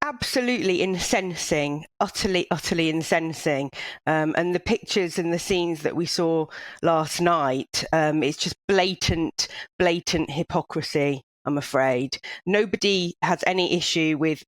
absolutely incensing, utterly incensing. And the pictures and the scenes that we saw last night, it's just blatant hypocrisy, I'm afraid. Nobody has any issue with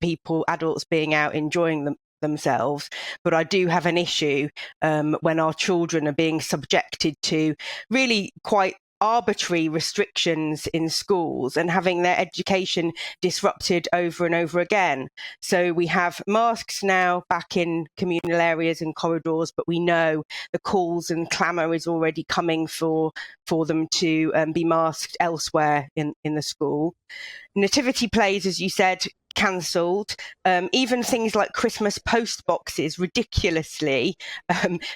adults being out enjoying themselves, but I do have an issue when our children are being subjected to really quite arbitrary restrictions in schools and having their education disrupted over and over again. So we have masks now back in communal areas and corridors, but we know the calls and clamour is already coming for them to be masked elsewhere in the school. Nativity plays, as you said, cancelled. Even things like Christmas post boxes ridiculously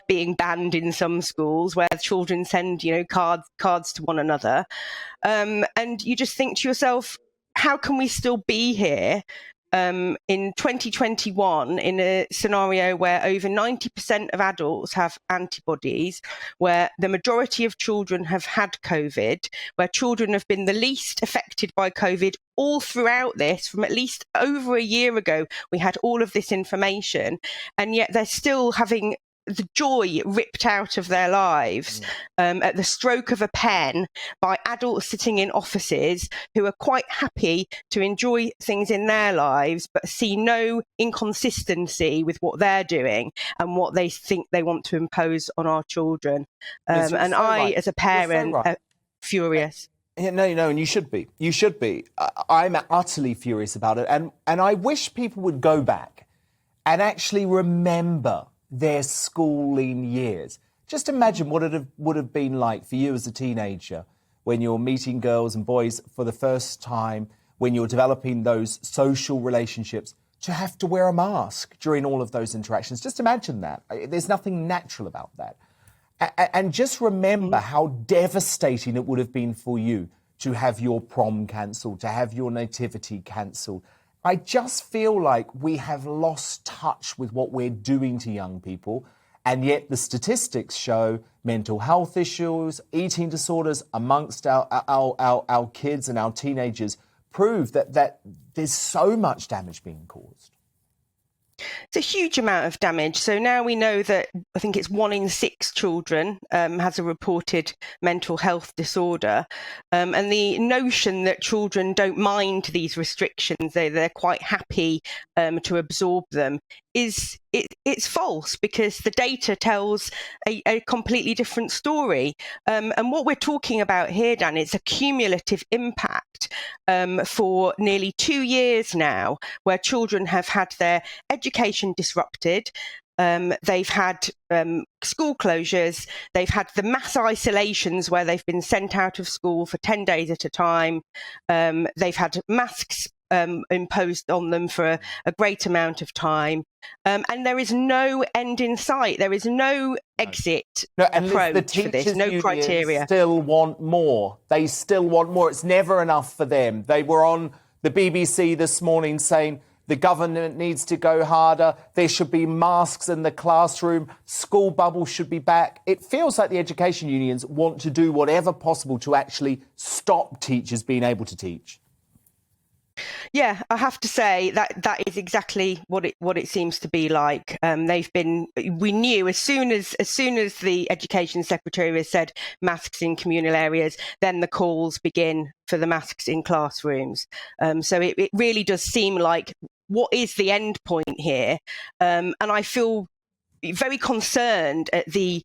being banned in some schools, where children send cards to one another, and you just think to yourself, how can we still be here in 2021 in a scenario where over 90% of adults have antibodies, where the majority of children have had COVID, where children have been the least affected by COVID all throughout this? From at least over a year ago, we had all of this information, and yet they're still having the joy ripped out of their lives at the stroke of a pen by adults sitting in offices who are quite happy to enjoy things in their lives, but see no inconsistency with what they're doing and what they think they want to impose on our children. And I, as a parent, are furious. No, and you should be. You should be. I'm utterly furious about it. And I wish people would go back and actually remember their schooling years. Just imagine what it would have been like for you as a teenager when you're meeting girls and boys for the first time, when you're developing those social relationships, to have to wear a mask during all of those interactions. Just imagine that. There's nothing natural about that. And just remember how devastating it would have been for you to have your prom cancelled, to have your nativity cancelled. I just feel like we have lost touch with what we're doing to young people, and yet the statistics show mental health issues, eating disorders amongst our kids and our teenagers prove that there's so much damage being caused. It's a huge amount of damage. So now we know that I think it's 1 in 6 children has a reported mental health disorder. And the notion that children don't mind these restrictions, they're quite happy to absorb them, it's false, because the data tells a completely different story. And what we're talking about here, Dan, it's a cumulative impact for nearly 2 years now, where children have had their education disrupted. They've had school closures. They've had the mass isolations where they've been sent out of school for 10 days at a time. They've had masks imposed on them for a great amount of time. And there is no end in sight. There is no exit approach for this, no criteria. Still want more. They still want more. It's never enough for them. They were on the BBC this morning saying the government needs to go harder. There should be masks in the classroom. School bubbles should be back. It feels like the education unions want to do whatever possible to actually stop teachers being able to teach. Yeah, I have to say that is exactly what it seems to be like. We knew as soon as the Education Secretary has said masks in communal areas, then the calls begin for the masks in classrooms. So it really does seem like, what is the end point here? And I feel very concerned at the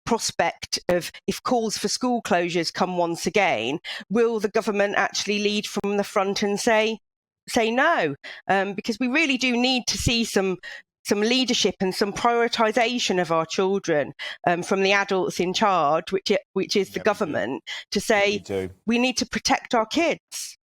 prospect of, if calls for school closures come once again, will the government actually lead from the front and say no? Because we really do need to see some leadership and some prioritisation of our children from the adults in charge, which is the government, to say we need to protect our kids.